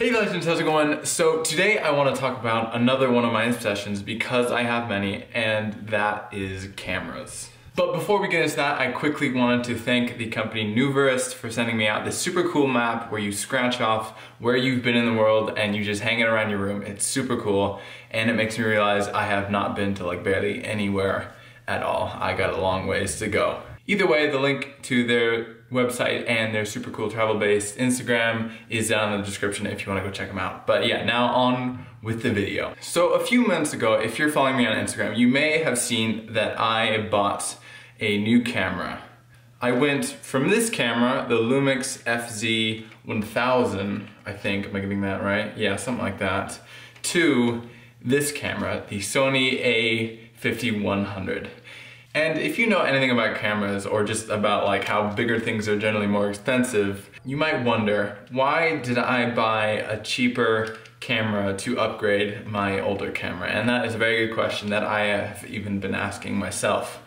Hey legends, how's it going? So today I want to talk about another one of my obsessions because I have many, and that is cameras. But before we get into that, I quickly wanted to thank the company Newverest for sending me out this super cool map where you scratch off where you've been in the world and you just hang it around your room. It's super cool, and it makes me realize I have not been to like barely anywhere at all. I got a long ways to go. Either way, the link to their website and their super cool travel-based Instagram is down in the description if you want to go check them out. But yeah, now on with the video. So a few months ago, if you're following me on Instagram, you may have seen that I bought a new camera. I went from this camera, the Lumix FZ1000, I think, am I getting that right? Yeah, something like that, to this camera, the Sony A5100. And if you know anything about cameras or just about like how bigger things are generally more expensive, you might wonder, why did I buy a cheaper camera to upgrade my older camera? And that is a very good question that I have even been asking myself.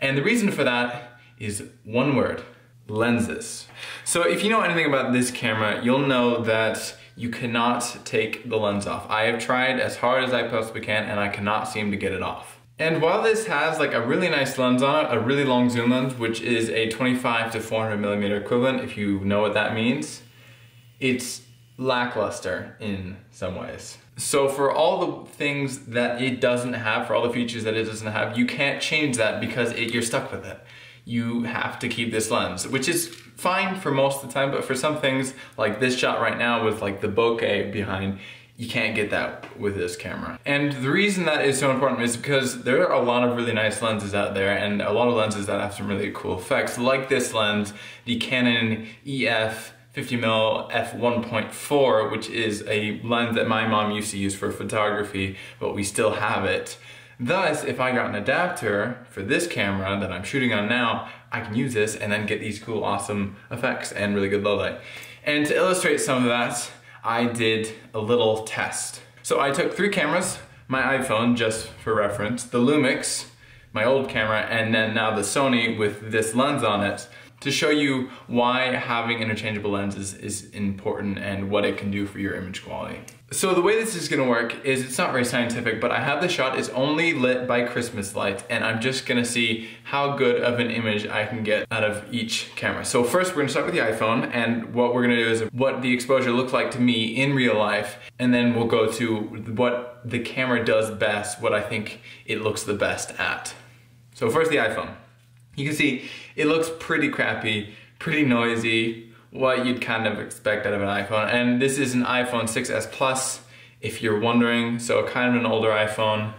And the reason for that is one word: lenses. So if you know anything about this camera, you'll know that you cannot take the lens off. I have tried as hard as I possibly can and I cannot seem to get it off. And while this has like a really nice lens on it, a really long zoom lens, which is a 25 to 400 millimeter equivalent, if you know what that means, it's lackluster in some ways. So for all the things that it doesn't have, for all the features that it doesn't have, you can't change that because you're stuck with it. You have to keep this lens, which is fine for most of the time, but for some things, like this shot right now with like the bokeh behind, you can't get that with this camera. And the reason that is so important is because there are a lot of really nice lenses out there and a lot of lenses that have some really cool effects, like this lens, the Canon EF 50mm f1.4, which is a lens that my mom used to use for photography, but we still have it. Thus, if I got an adapter for this camera that I'm shooting on now, I can use this and then get these cool, awesome effects and really good low light. And to illustrate some of that, I did a little test. So I took 3 cameras, my iPhone just for reference, the Lumix, my old camera, and then now the Sony with this lens on it, to show you why having interchangeable lenses is important and what it can do for your image quality. So the way this is gonna work is, it's not very scientific, but I have the shot, it's only lit by Christmas lights, and I'm just gonna see how good of an image I can get out of each camera. So first we're gonna start with the iPhone, and what we're gonna do is what the exposure looks like to me in real life, and then we'll go to what the camera does best, what I think it looks the best at. So first the iPhone. You can see it looks pretty crappy, pretty noisy, what you'd kind of expect out of an iPhone. And this is an iPhone 6s Plus, if you're wondering, so kind of an older iPhone,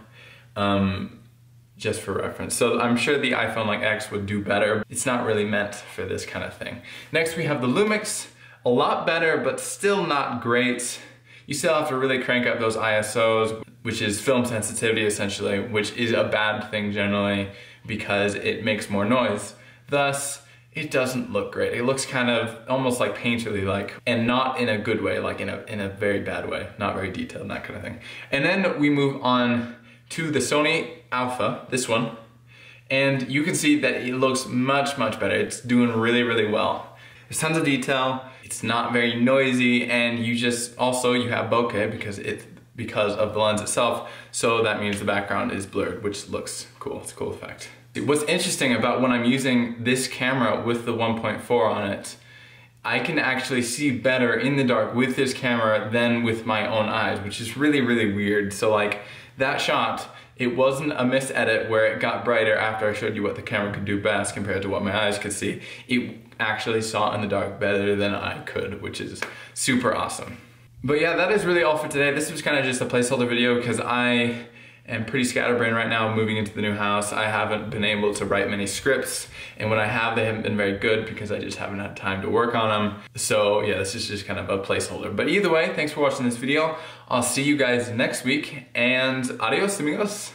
just for reference. So I'm sure the iPhone like X would do better. It's not really meant for this kind of thing. Next we have the Lumix, a lot better, but still not great. You still have to really crank up those ISOs, which is film sensitivity essentially, which is a bad thing generally because it makes more noise. Thus, it doesn't look great. It looks kind of almost like painterly-like, and not in a good way, like in a very bad way, not very detailed and that kind of thing. And then we move on to the Sony Alpha, this one, and you can see that it looks much, much better. It's doing really, really well. There's tons of detail, it's not very noisy, and you have bokeh because of the lens itself, so that means the background is blurred, which looks cool. It's a cool effect. What's interesting about when I'm using this camera with the 1.4 on it, I can actually see better in the dark with this camera than with my own eyes, which is really, really weird. So like that shot, it wasn't a misedit where it got brighter after I showed you what the camera could do best compared to what my eyes could see. It actually saw in the dark better than I could, which is super awesome. But yeah, that is really all for today. This was kind of just a placeholder video because I am pretty scatterbrained right now moving into the new house. I haven't been able to write many scripts, and when I have, they haven't been very good because I just haven't had time to work on them. So yeah, this is just kind of a placeholder. But either way, thanks for watching this video. I'll see you guys next week, and adios amigos.